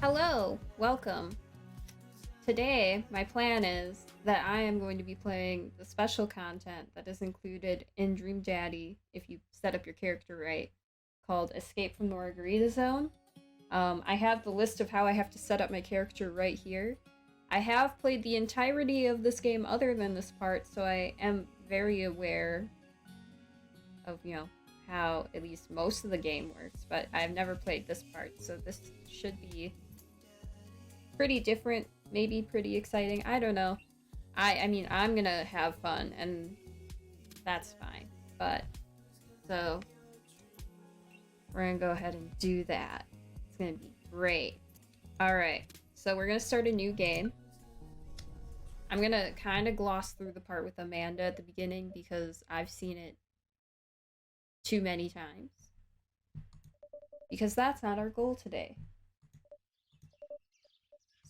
Hello, welcome. Today, my plan is that I am going to be playing the special content that is included in Dream Daddy if you set up your character right, called Escape from the Margarita Zone. I have the list of how I have to set up my character right here. I have played the entirety of this game other than this part, so I am very aware of, how at least most of the game works, but I've never played this part, so this should be pretty different, maybe pretty exciting. I don't know. I mean, I'm gonna have fun, and that's fine. But, so, we're gonna go ahead and do that. It's gonna be great. Alright, so we're gonna start a new game. I'm gonna kind of gloss through the part with Amanda at the beginning because I've seen it too many times. Because that's not our goal today.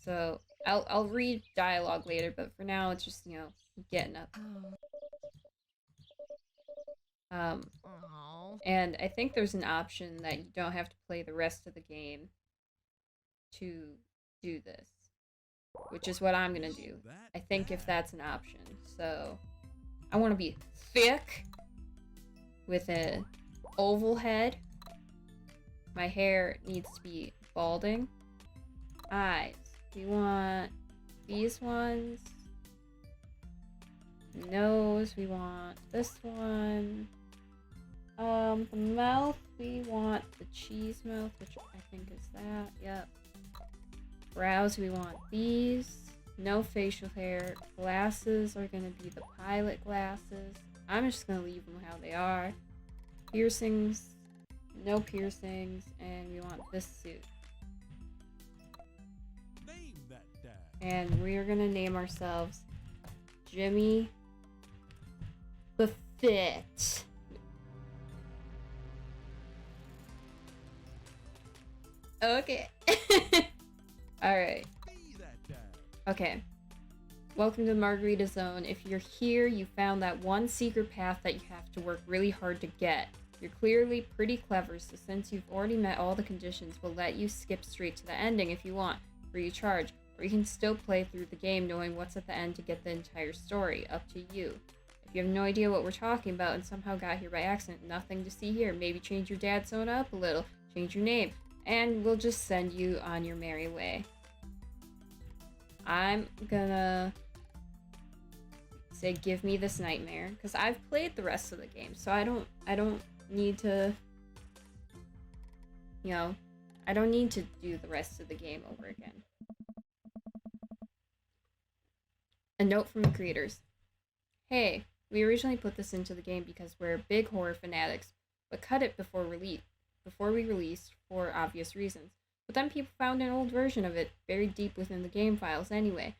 So I'll read dialogue later, but for now it's just, getting up. And I think there's an option that you don't have to play the rest of the game to do this, which is what I'm gonna do. I think if that's an option. So I want to be thick with an oval head. My hair needs to be balding. Eyes. We want these ones. Nose, we want this one. The mouth, we want the cheese mouth, which I think is that. Yep. Brows, we want these. No facial hair. Glasses are gonna be the pilot glasses. I'm just gonna leave them how they are. Piercings, no piercings, and we want this suit. And we're gonna name ourselves Jimmy the Fit. Okay. Alright. Okay. Welcome to Margarita Zone. If you're here, you found that one secret path that you have to work really hard to get. You're clearly pretty clever, so since you've already met all the conditions, we'll let you skip straight to the ending if you want, free of charge. Or you can still play through the game knowing what's at the end to get the entire story. Up to you. If you have no idea what we're talking about and somehow got here by accident, nothing to see here. Maybe change your dad's zone up a little, change your name, and we'll just send you on your merry way. I'm gonna say give me this nightmare, because I've played the rest of the game, so I don't need to, I don't need to do the rest of the game over again. A note from the creators. Hey, we originally put this into the game because we're big horror fanatics, but cut it before we released for obvious reasons. But then people found an old version of it buried deep within the game files anyway.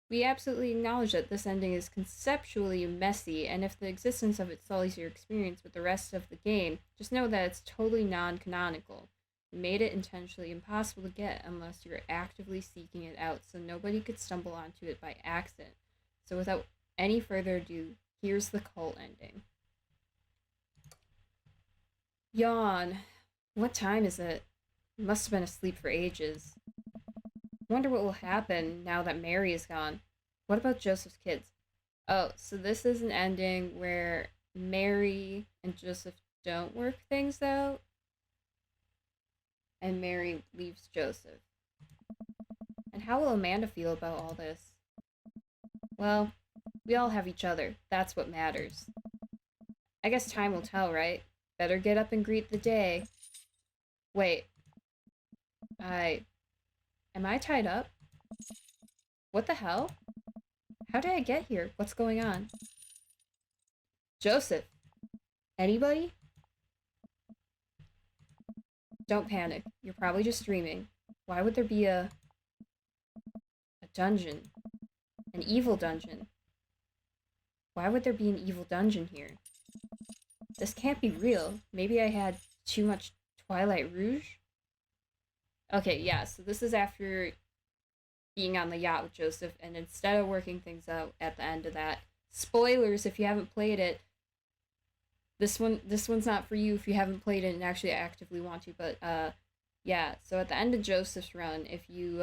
We absolutely acknowledge that this ending is conceptually messy, and if the existence of it sullies your experience with the rest of the game, just know that it's totally non-canonical. We made it intentionally impossible to get unless you're actively seeking it out, so nobody could stumble onto it by accident. So without any further ado, here's the cult ending. Yawn. What time is it? Must have been asleep for ages. Wonder what will happen now that Mary is gone. What about Joseph's kids? Oh, so this is an ending where Mary and Joseph don't work things out, and Mary leaves Joseph. And how will Amanda feel about all this? Well, we all have each other. That's what matters. I guess time will tell, right? Better get up and greet the day. Wait. Am I tied up? What the hell? How did I get here? What's going on? Joseph. Anybody? Don't panic. You're probably just dreaming. Why would there be a dungeon? An evil dungeon? Why would there be an evil dungeon here? This can't be real. Maybe I had too much Twilight Rouge? Okay, yeah, so this is after being on the yacht with Joseph, and instead of working things out at the end of that, spoilers if you haven't played it, this one's not for you if you haven't played it and actually actively want to, but Yeah, so at the end of Joseph's run, if you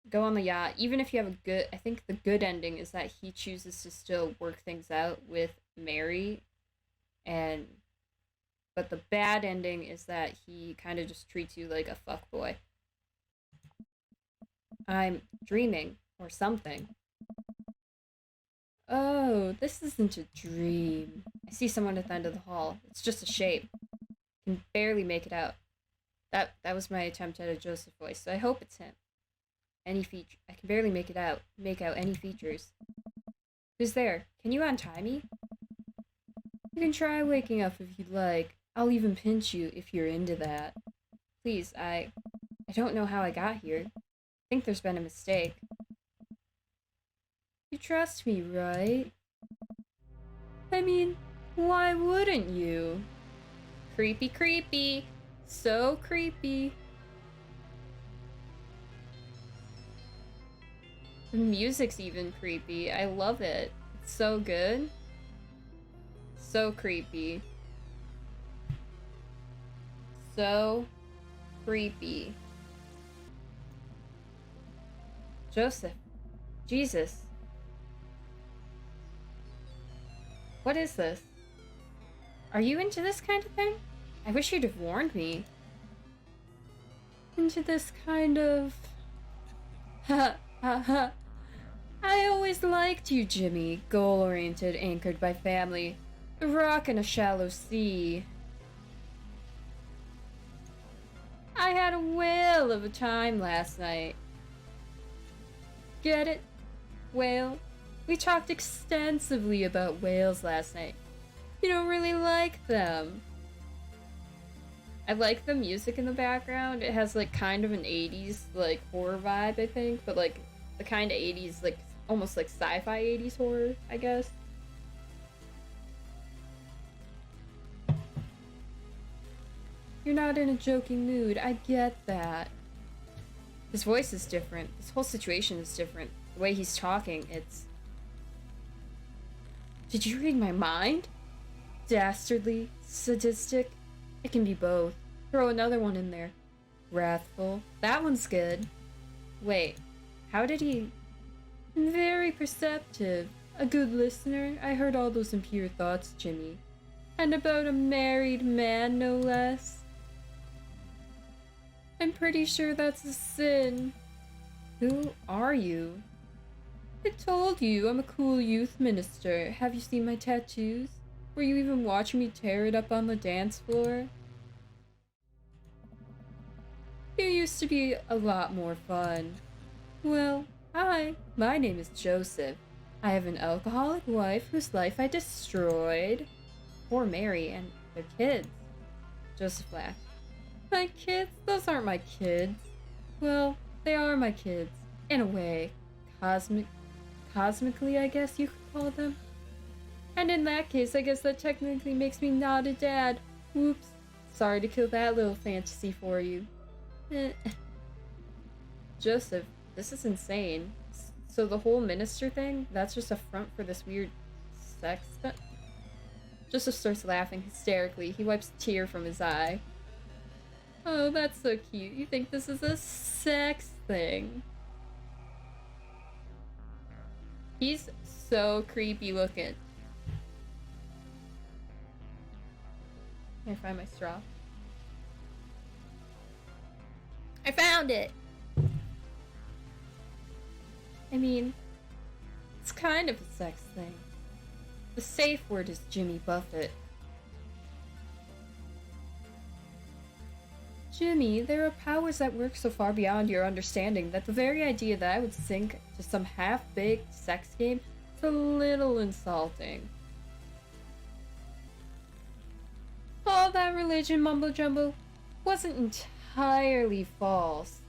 go on the yacht, even if you have a good, I think the good ending is that he chooses to still work things out with Mary, and but the bad ending is that he kind of just treats you like a fuckboy. I'm dreaming or something. Oh, this isn't a dream. I see someone at the end of the hall. It's just a shape. I can barely make it out. That was my attempt at a Joseph voice, so I hope it's him. Any feature. I can barely make out any features. Who's there? Can you untie me? You can try waking up if you'd like. I'll even pinch you if you're into that. Please, I don't know how I got here. I think there's been a mistake. You trust me, right? I mean, why wouldn't you? Creepy, creepy. So creepy. The music's even creepy. I love it. It's so good. So creepy. So creepy. Joseph. Jesus. What is this? Are you into this kind of thing? I wish you'd have warned me. Into this kind of... Ha ha ha. I always liked you, Jimmy. Goal-oriented, anchored by family. A rock in a shallow sea. I had a whale of a time last night. Get it? Whale? We talked extensively about whales last night. You don't really like them. I like the music in the background. It has like kind of an 80s like horror vibe, I think, but like the kind of 80s like almost like sci-fi 80s horror, I guess. You're not in a joking mood. I get that. His voice is different. This whole situation is different. The way he's talking, it's... Did you read my mind? Dastardly? Sadistic? It can be both. Throw another one in there. Wrathful. That one's good. Wait, how did he... Very perceptive. A good listener. I heard all those impure thoughts, Jimmy. And about a married man, no less. I'm pretty sure that's a sin. Who are you? I told you, I'm a cool youth minister. Have you seen my tattoos? Were you even watching me tear it up on the dance floor? You used to be a lot more fun. Well, hi, my name is Joseph. I have an alcoholic wife whose life I destroyed. Poor Mary and their kids. Joseph laughed. My kids? Those aren't my kids. Well, they are my kids. In a way. Cosmically, I guess you could call them. And in that case, I guess that technically makes me not a dad. Whoops. Sorry to kill that little fantasy for you. Joseph, this is insane. So the whole minister thing, that's just a front for this weird sex stuff? Joseph starts laughing hysterically. He wipes a tear from his eye. Oh, that's so cute. You think this is a sex thing? He's so creepy looking. Can I find my straw? I found it! I mean, it's kind of a sex thing. The safe word is Jimmy Buffett. Jimmy, there are powers that work so far beyond your understanding that the very idea that I would sink to some half-baked sex game is a little insulting. All that religion mumbo-jumbo wasn't entirely false.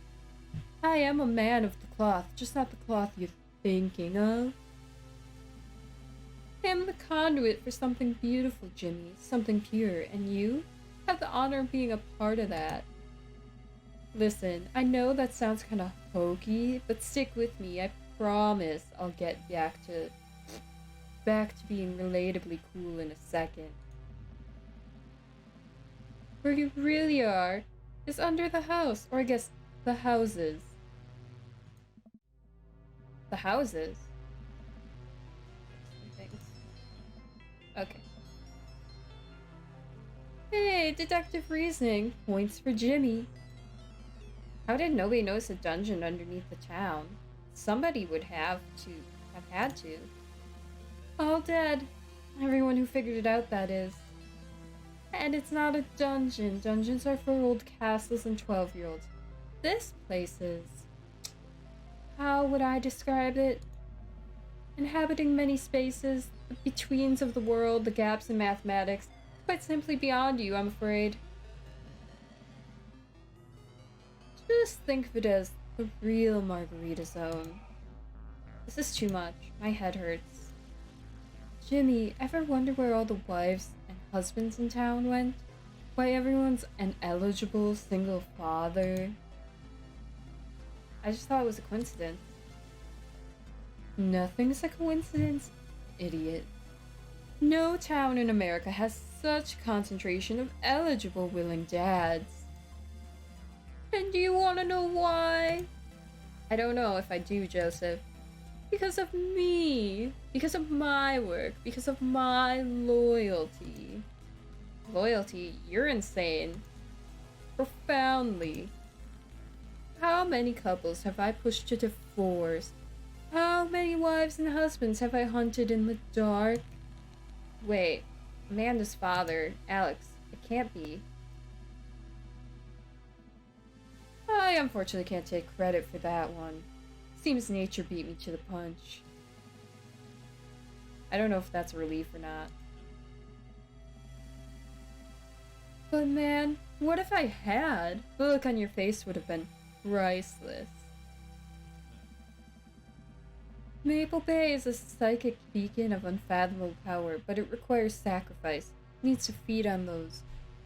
I am a man of the cloth, just not the cloth you're thinking of. I am the conduit for something beautiful, Jimmy, something pure, and you have the honor of being a part of that. Listen, I know that sounds kind of hokey, but stick with me. I promise I'll get back to being relatably cool in a second. Where you really are, is under the house. Or I guess the houses. The houses? Things. Okay. Hey, deductive reasoning. Points for Jimmy. How did nobody notice a dungeon underneath the town? Somebody would have had to. All dead. Everyone who figured it out, that is. And it's not a dungeon. Dungeons are for old castles and 12-year-olds. This place is... How would I describe it? Inhabiting many spaces, the betweens of the world, the gaps in mathematics. Quite simply beyond you, I'm afraid. Just think of it as the real Margarita Zone. This is too much. My head hurts. Jimmy, ever wonder where all the wives and husbands in town went? Why everyone's an eligible single father? I just thought it was a coincidence. Nothing's a coincidence, idiot. No town in America has such concentration of eligible willing dads. And do you want to know why? I don't know if I do, Joseph. Because of me. Because of my work. Because of my loyalty. Loyalty? You're insane. Profoundly. How many couples have I pushed to divorce? How many wives and husbands have I hunted in the dark? Wait, Amanda's father, Alex, it can't be. I unfortunately can't take credit for that one. Seems nature beat me to the punch. I don't know if that's a relief or not. But man, what if I had? The look on your face would have been priceless. Maple Bay is a psychic beacon of unfathomable power, but it requires sacrifice. It needs to feed on those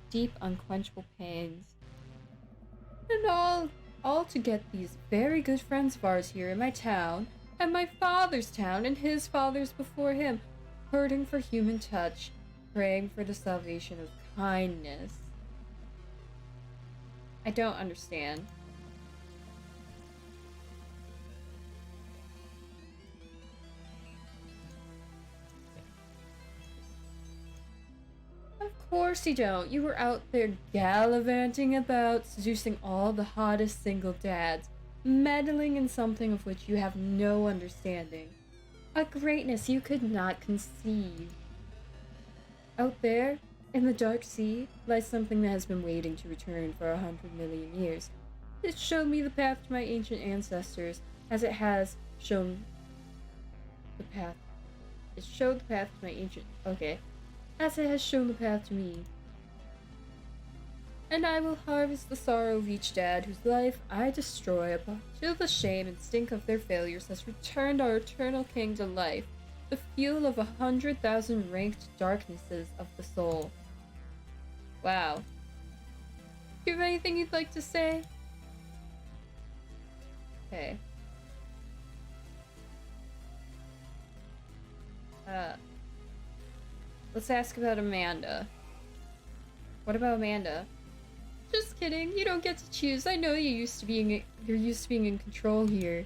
deep, unquenchable pains. And all to get these very good friends of ours here in my town, and my father's town, and his father's before him, hurting for human touch, praying for the salvation of kindness. I don't understand. Of course you don't. You were out there gallivanting about, seducing all the hottest single dads, meddling in something of which you have no understanding. A greatness you could not conceive. Out there, in the dark sea, lies something that has been waiting to return for 100 million years. It showed me the path to my ancient ancestors, as it has shown the path. It showed the path to my ancient... Okay. As it has shown the path to me. And I will harvest the sorrow of each dad whose life I destroy till the shame and stink of their failures has returned our eternal king to life, the fuel of 100,000 ranked darknesses of the soul. Wow. Do you have anything you'd like to say? Okay. Let's ask about Amanda. What about Amanda? Just kidding, you don't get to choose. I know you're used to being in control here.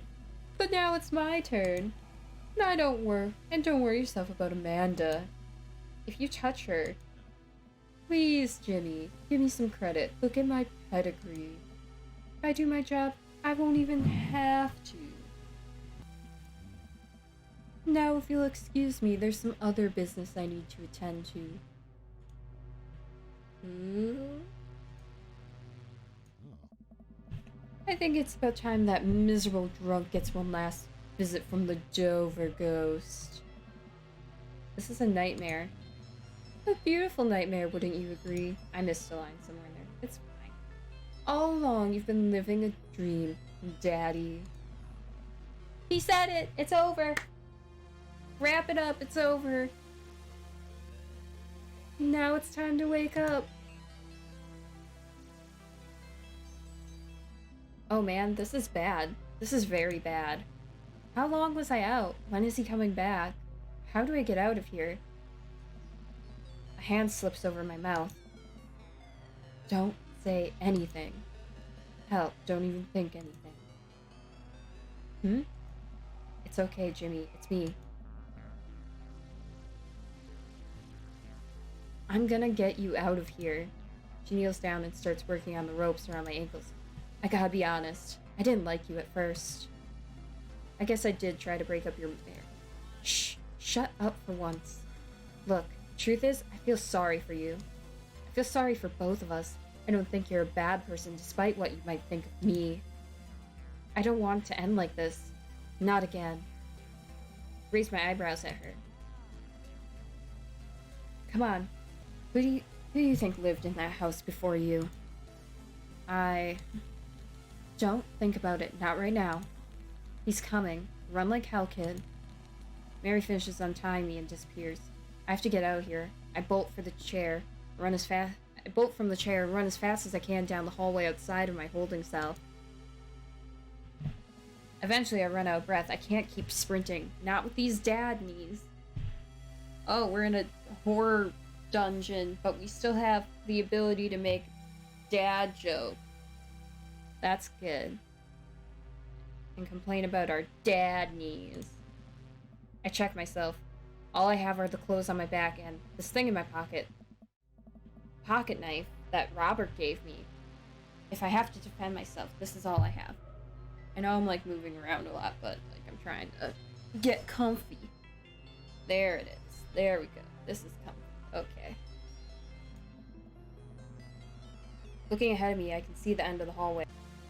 But now it's my turn. And don't worry yourself about Amanda. If you touch her, please, Jimmy, give me some credit. Look at my pedigree. If I do my job, I won't even have to. Now, if you'll excuse me, there's some other business I need to attend to. I think it's about time that miserable drunk gets one last visit from the Dover ghost. This is a nightmare. A beautiful nightmare, wouldn't you agree? I missed a line somewhere in there. It's fine. All along, you've been living a dream, Daddy. He said it! It's over! Wrap it up, it's over. Now it's time to wake up. Oh man, this is bad. This is very bad. How long was I out? When is he coming back? How do I get out of here? A hand slips over my mouth. Don't say anything. Hell, don't even think anything. Hmm? It's okay, Jimmy. It's me. I'm gonna get you out of here. She kneels down and starts working on the ropes around my ankles. I gotta be honest. I didn't like you at first. I guess I did try to break up your marriage. Shh! Shut up for once. Look, truth is, I feel sorry for you. I feel sorry for both of us. I don't think you're a bad person despite what you might think of me. I don't want it to end like this. Not again. Raise my eyebrows at her. Come on. Who do you think lived in that house before you? Don't think about it. Not right now. He's coming. Run like hell, kid. Mary finishes untying me and disappears. I have to get out of here. I bolt for the chair. I bolt from the chair and run as fast as I can down the hallway outside of my holding cell. Eventually, I run out of breath. I can't keep sprinting. Not with these dad knees. Oh, we're in a horror dungeon, but we still have the ability to make dad jokes. That's good. And complain about our dad knees. I check myself. All I have are the clothes on my back and this thing in my pocket. Pocket knife that Robert gave me. If I have to defend myself, this is all I have. I know I'm like moving around a lot, but like I'm trying to get comfy. There it is. There we go. This is comfy. Okay. Looking ahead of me, I can see the end of the hallway.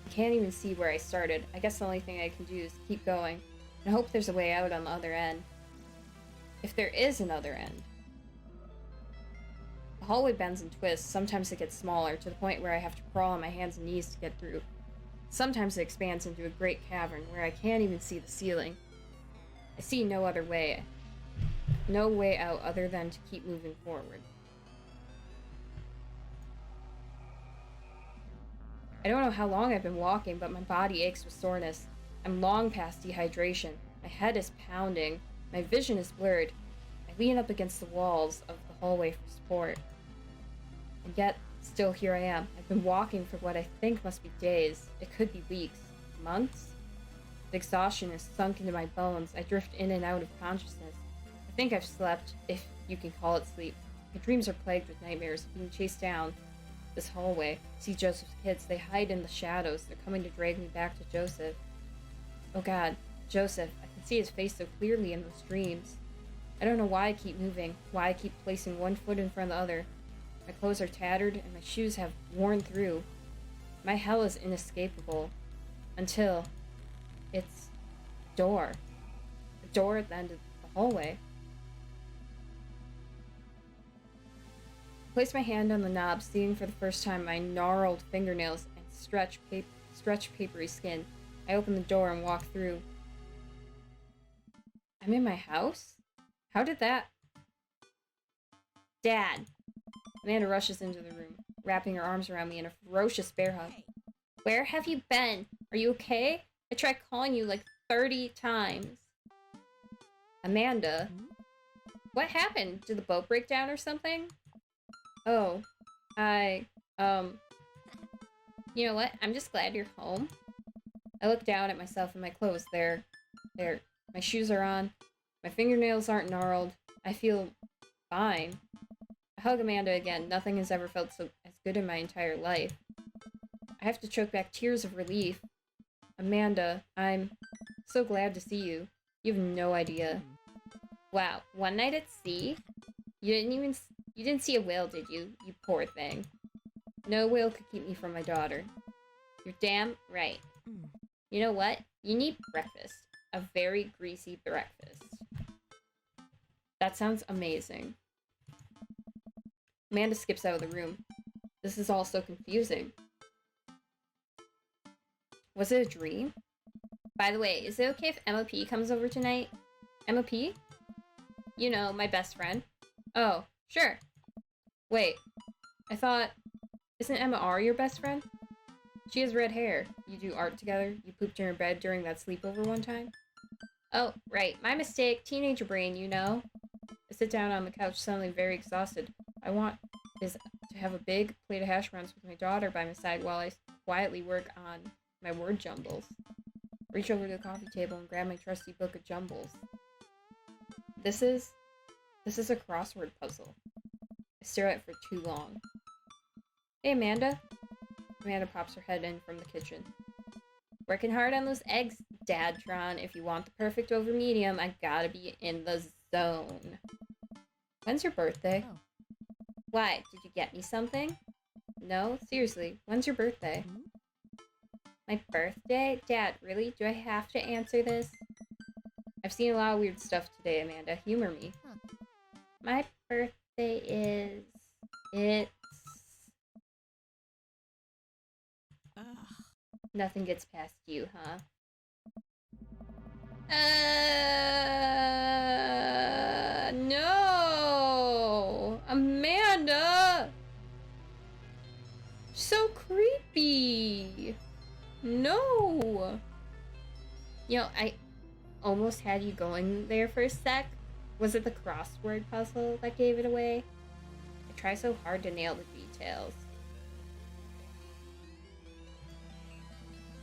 I can't even see where I started. I guess the only thing I can do is keep going and hope there's a way out on the other end. If there is another end. The hallway bends and twists. Sometimes it gets smaller to the point where I have to crawl on my hands and knees to get through. Sometimes it expands into a great cavern where I can't even see the ceiling. I see no other way. No way out other than to keep moving forward. I don't know how long I've been walking, but my body aches with soreness. I'm long past dehydration. My head is pounding. My vision is blurred. I lean up against the walls of the hallway for support. And yet, still here I am. I've been walking for what I think must be days. It could be weeks. Months? The exhaustion has sunk into my bones. I drift in and out of consciousness. I think I've slept, if you can call it sleep. My dreams are plagued with nightmares, being chased down this hallway. See Joseph's kids. They hide in the shadows. They're coming to drag me back to Joseph. Oh God, Joseph. I can see his face so clearly in those dreams. I don't know why I keep moving, why I keep placing one foot in front of the other. My clothes are tattered and my shoes have worn through. My hell is inescapable. Until it's a door. A door at the end of the hallway. I place my hand on the knob, seeing for the first time my gnarled fingernails and stretched papery skin. I open the door and walk through. I'm in my house? How did that... Dad! Amanda rushes into the room, wrapping her arms around me in a ferocious bear hug. Where have you been? Are you okay? I tried calling you like 30 times. Amanda? What happened? Did the boat break down or something? Oh, you know what? I'm just glad you're home. I look down at myself and my clothes. There. My shoes are on. My fingernails aren't gnarled. I feel fine. I hug Amanda again. Nothing has ever felt so as good in my entire life. I have to choke back tears of relief. Amanda, I'm so glad to see you. You have no idea. Wow, one night at sea? You didn't see a whale, did you? You poor thing. No whale could keep me from my daughter. You're damn right. You know what? You need breakfast. A very greasy breakfast. That sounds amazing. Amanda skips out of the room. This is all so confusing. Was it a dream? By the way, is it okay if MOP comes over tonight? MOP? You know, my best friend. Oh, sure. Wait, I thought... Isn't Emma R your best friend? She has red hair. You do art together? You pooped in her bed during that sleepover one time? Oh, right. My mistake. Teenager brain, you know? I sit down on the couch, suddenly very exhausted. I want is to have a big plate of hash browns with my daughter by my side while I quietly work on my word jumbles. Reach over to the coffee table and grab my trusty book of jumbles. This is a crossword puzzle. I stare at it for too long. Hey, Amanda. Amanda pops her head in from the kitchen. Working hard on those eggs, Dadtron. If you want the perfect over medium, I gotta be in the zone. When's your birthday? Oh. Why? Did you get me something? No? Seriously, when's your birthday? My birthday? Dad, really? Do I have to answer this? I've seen a lot of weird stuff today, Amanda. Humor me. Huh. My birthday is... It's... Nothing gets past you, huh? No! Amanda! So creepy! No! You know, I almost had you going there for a sec. Was it the crossword puzzle that gave it away? I try so hard to nail the details.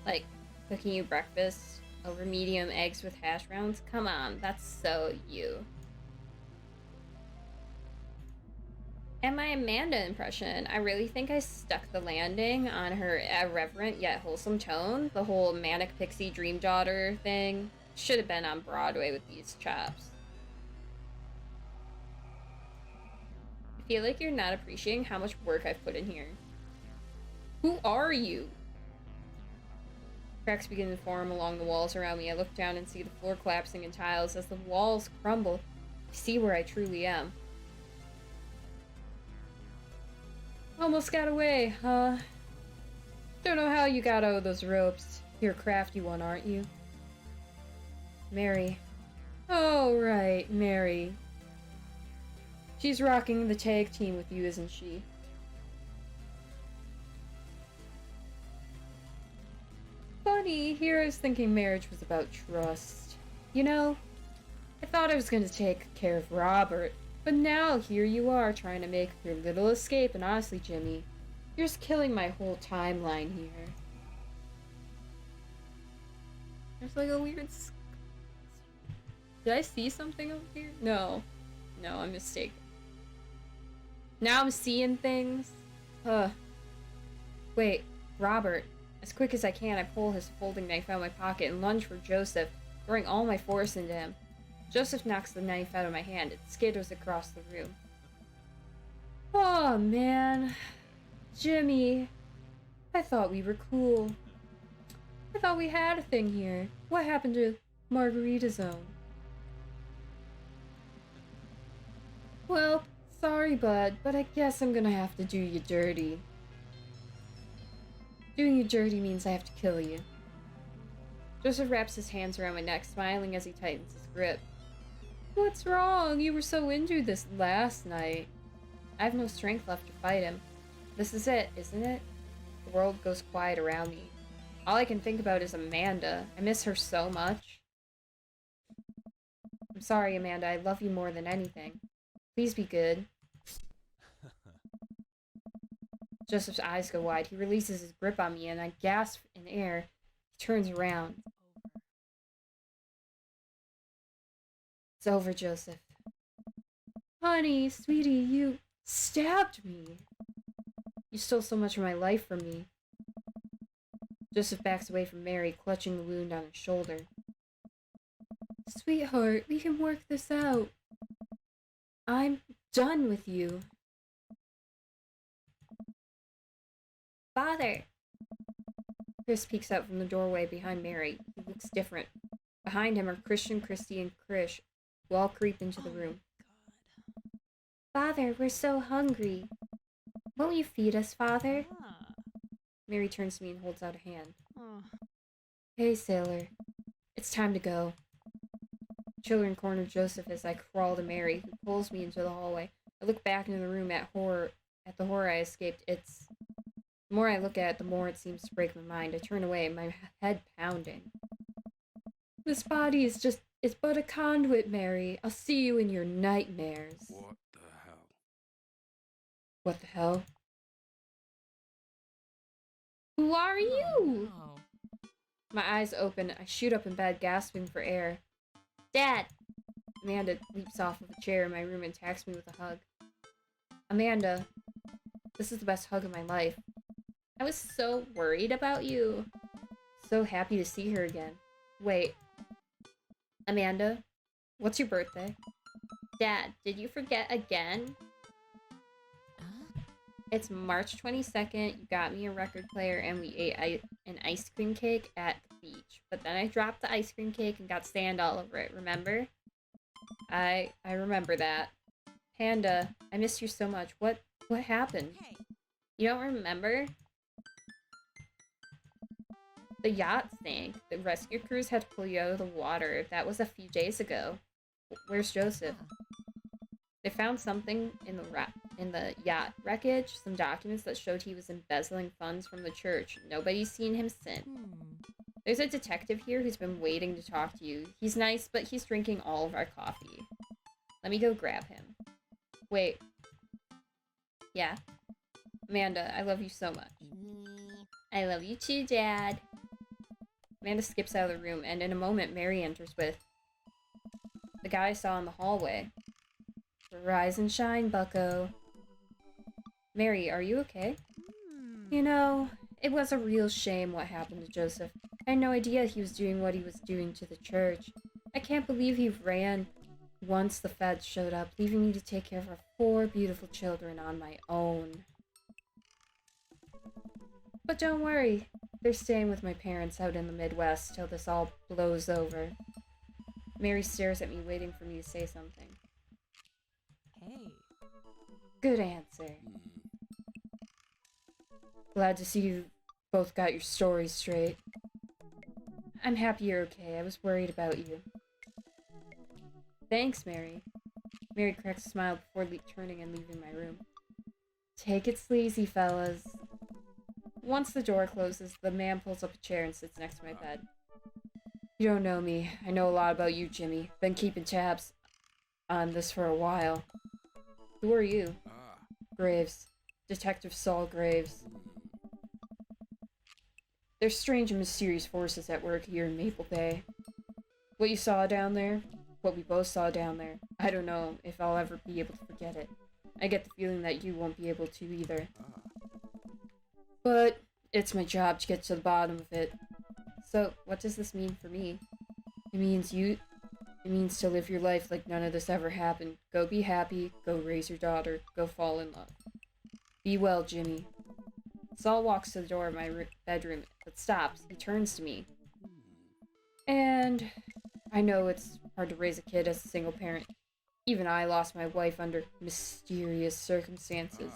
Like, cooking you breakfast over medium eggs with hash browns? Come on, that's so you. And my Amanda impression, I really think I stuck the landing on her irreverent yet wholesome tone. The whole manic pixie dream daughter thing should have been on Broadway with these chops. I feel like you're not appreciating how much work I've put in here. Who are you? Cracks begin to form along the walls around me. I look down and see the floor collapsing in tiles. As the walls crumble, I see where I truly am. Almost got away, huh? Don't know how you got out of those ropes. You're a crafty one, aren't you? Mary. Oh, right, Mary. She's rocking the tag team with you, isn't she? Funny, here I was thinking marriage was about trust. You know, I thought I was going to take care of Robert, but now here you are trying to make your little escape, and honestly, Jimmy, you're just killing my whole timeline here. There's like a weird... Did I see something over here? No. No, I'm mistaken. Now I'm seeing things. Wait, Robert. As quick as I can, I pull his folding knife out of my pocket and lunge for Joseph, throwing all my force into him. Joseph knocks the knife out of my hand. It skitters across the room. Oh, man. Jimmy. I thought we were cool. I thought we had a thing here. What happened to Margarita Zone? Well, sorry, bud, but I guess I'm gonna have to do you dirty. Doing you dirty means I have to kill you. Joseph wraps his hands around my neck, smiling as he tightens his grip. What's wrong? You were so into this last night. I have no strength left to fight him. This is it, isn't it? The world goes quiet around me. All I can think about is Amanda. I miss her so much. I'm sorry, Amanda. I love you more than anything. Please be good. Joseph's eyes go wide. He releases his grip on me, and I gasp in air. He turns around. It's over, Joseph. Honey, sweetie, you stabbed me. You stole so much of my life from me. Joseph backs away from Mary, clutching the wound on his shoulder. Sweetheart, we can work this out. I'm done with you. Father! Chris peeks out from the doorway behind Mary. He looks different. Behind him are Christian, Christy, and Krish, who all creep into the room. God. Father, we're so hungry. Won't you feed us, Father? Mary turns to me and holds out a hand. Hey, sailor. It's time to go. Children corner Joseph as I crawl to Mary, who pulls me into the hallway. I look back into the room at the horror I escaped. The more I look at it, the more it seems to break my mind. I turn away, my head pounding. This body is but a conduit, Mary. I'll see you in your nightmares. What the hell? What the hell? Who are you? Oh, My eyes open. I shoot up in bed, gasping for air. Dad! Amanda leaps off of a chair in my room and attacks me with a hug. Amanda, this is the best hug of my life. I was so worried about you. So happy to see her again. Wait. Amanda, what's your birthday? Dad, did you forget again? It's March 22nd, you got me a record player, and we ate an ice cream cake at the beach. But then I dropped the ice cream cake and got sand all over it, remember? I remember that. Panda, I miss you so much. What happened? hey. You don't remember? The yacht sank. The rescue crews had to pull you out of the water. That was a few days ago. Where's Joseph? They found something in the yacht wreckage, some documents that showed he was embezzling funds from the church. Nobody's seen him since. There's a detective here who's been waiting to talk to you. He's nice, but he's drinking all of our coffee. Let me go grab him. Wait. Yeah. Amanda, I love you so much. I love you too, Dad. Amanda skips out of the room, and in a moment, Mary enters with the guy I saw in the hallway. Rise and shine, bucko. Mary, are you okay? You know, it was a real shame what happened to Joseph. I had no idea he was doing what he was doing to the church. I can't believe he ran once the feds showed up, leaving me to take care of our 4 beautiful children on my own. But don't worry, they're staying with my parents out in the Midwest till this all blows over. Mary stares at me, waiting for me to say something. Hey. Good answer. Glad to see you both got your stories straight. I'm happy you're okay. I was worried about you. Thanks, Mary. Mary cracks a smile before turning and leaving my room. Take it sleazy, fellas. Once the door closes, the man pulls up a chair and sits next to my bed. You don't know me. I know a lot about you, Jimmy. Been keeping tabs on this for a while. Who are you? Graves. Detective Saul Graves. There's strange and mysterious forces at work here in Maple Bay. What you saw down there, what we both saw down there, I don't know if I'll ever be able to forget it. I get the feeling that you won't be able to either. But it's my job to get to the bottom of it. So, what does this mean for me? It means to live your life like none of this ever happened. Go be happy, go raise your daughter, go fall in love. Be well, Jimmy. Saul walks to the door of my bedroom, but stops. He turns to me. And I know it's hard to raise a kid as a single parent. Even I lost my wife under mysterious circumstances.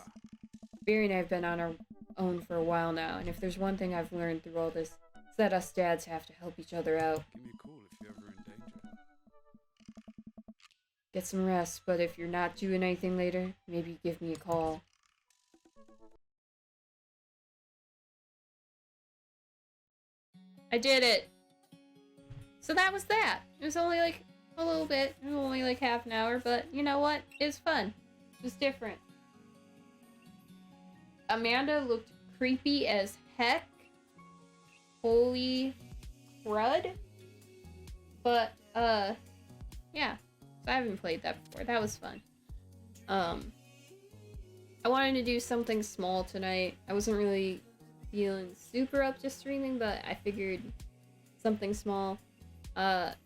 Barry and I have been on our own for a while now, and if there's one thing I've learned through all this, it's that us dads have to help each other out. Give me a call if you're ever in danger. Get some rest, but if you're not doing anything later, maybe give me a call. I did it! So that was that. It was only like a little bit. It was only like half an hour, but you know what? It was fun. It was different. Amanda looked creepy as heck. Holy crud. But, yeah. So I haven't played that before. That was fun. I wanted to do something small tonight. I wasn't really feeling super up to streaming, but I figured something small. The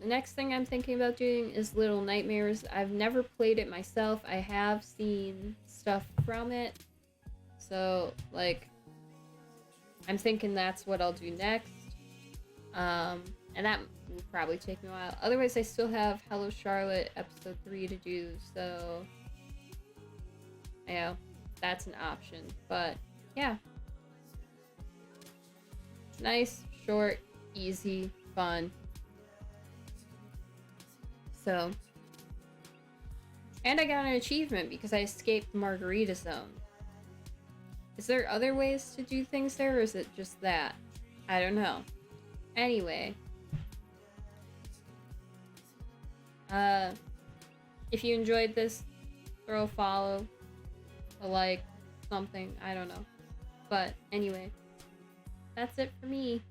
next thing I'm thinking about doing is Little Nightmares. I've never played it myself. I have seen stuff from it. So, like, I'm thinking that's what I'll do next. And that will probably take me a while. Otherwise, I still have Hello Charlotte episode 3 to do, so yeah, that's an option. But yeah, nice, short, easy, fun. So, and I got an achievement because I escaped Margarita Zone. Is there other ways to do things there, or is it just that? I don't know. Anyway. If you enjoyed this, throw a follow, a like, something, I don't know. But anyway, that's it for me.